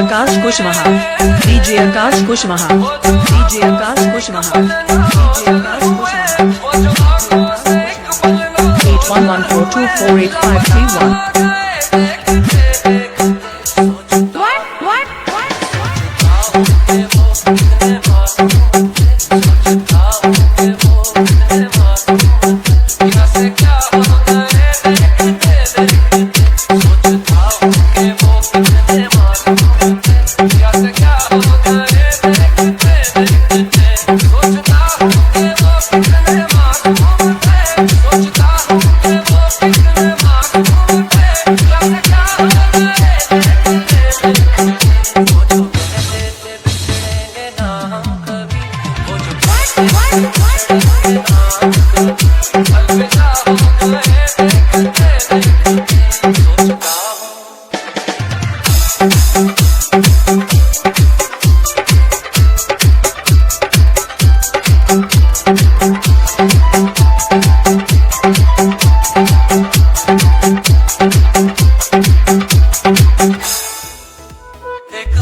आकाश Kushwaha, DJ Akash Kushwaha, DJ Akash Kushwaha, DJ Akash Kushwaha. 8114248531।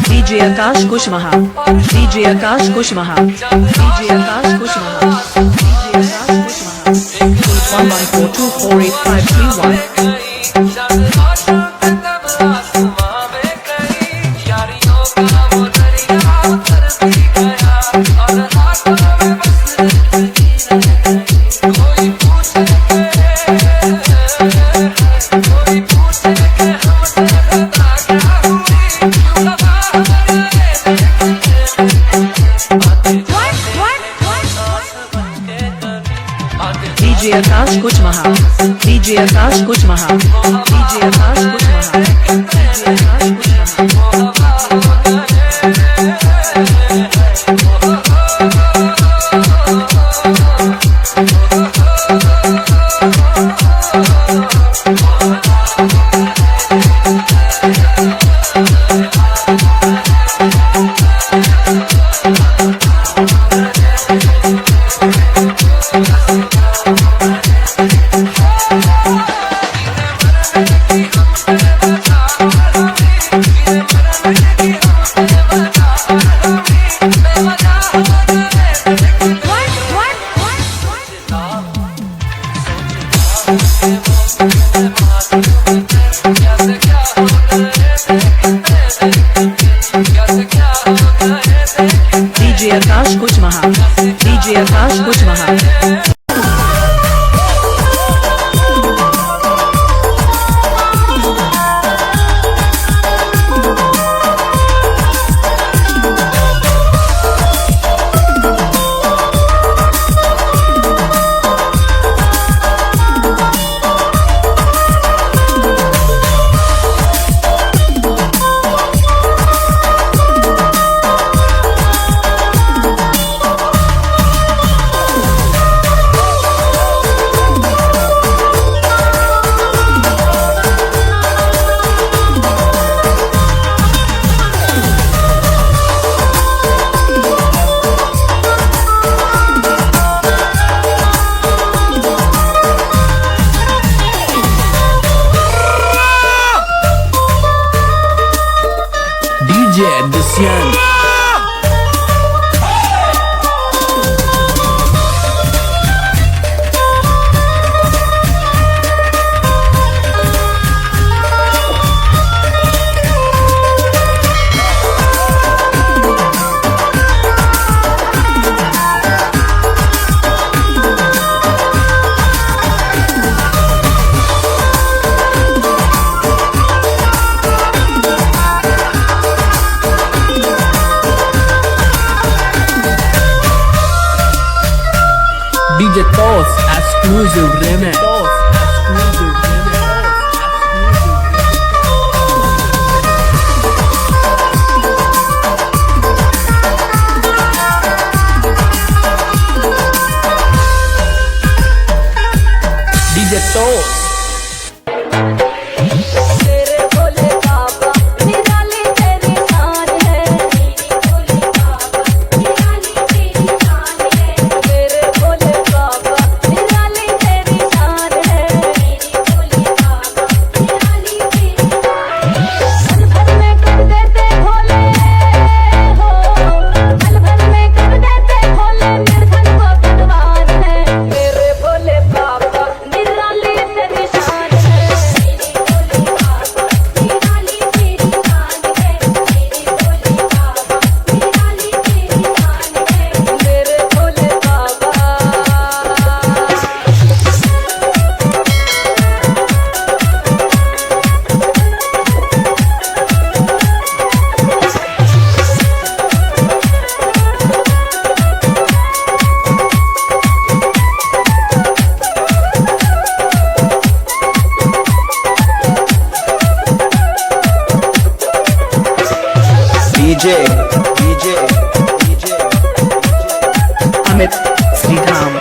DJ Akash Kushwaha, DJ Akash Kushwaha, DJ Akash Kushwaha, DJ Akash Kushwaha. 8114248531। DJ Akash Kushwaha, DJ Akash Kushwaha, DJ Akash Kushwaha, DJ Akash DJ Akash Kushwaha, DJ Akash Kushwaha. DJ Toss exclusive remix. DJ Toss. Amit Sridham.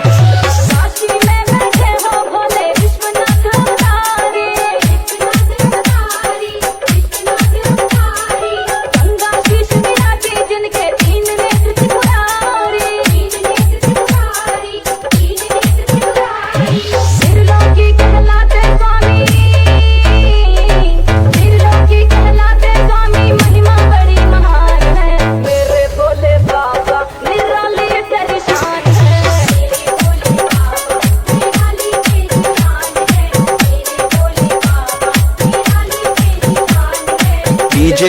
Kashi में बैठे हो भोले विश्वनाथ अवतारी, गंगा शीश मिलाती जिनके तीन नेत्र त्रिपुरारी, त्रिलोकी कहलाते स्वामी, त्रिलोकी कहलाते स्वामी, महिमा बड़ी महान है मेरे भोले बाबा, निराली तेरी शान है मेरे भोले बाबा, निराली तेरी शान है मेरे भोले बाबा, निराली तेरी शान है भोले बाबा। DJ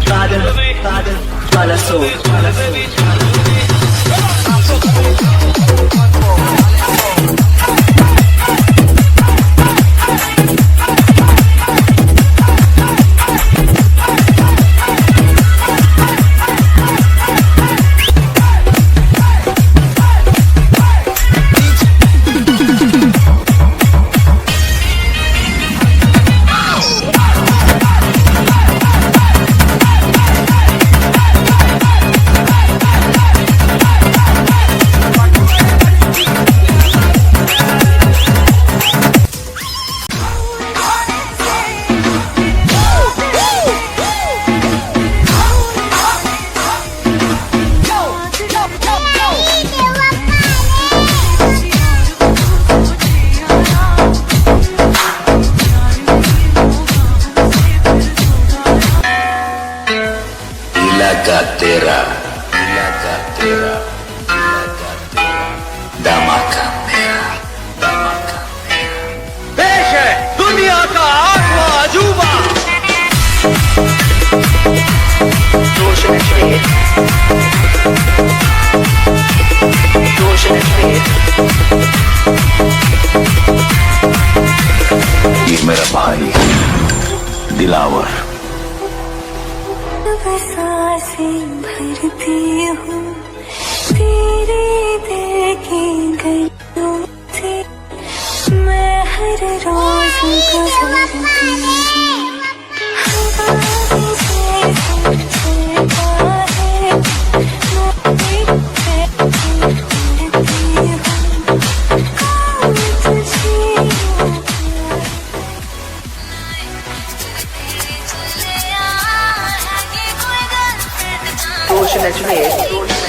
Badal Balaso. इलाका तेरा धमाका मेरा पेश है दुनिया का आठवां अजूबा ये मेरा भाई दिलावर सांसें भरती हूँ तेरे दिल की गलियों से, मैं हर रोज गुजरती हूँ हवा भी चलता है, मैं उड़ती हूँ कौन तुझे Ocean Edge Made.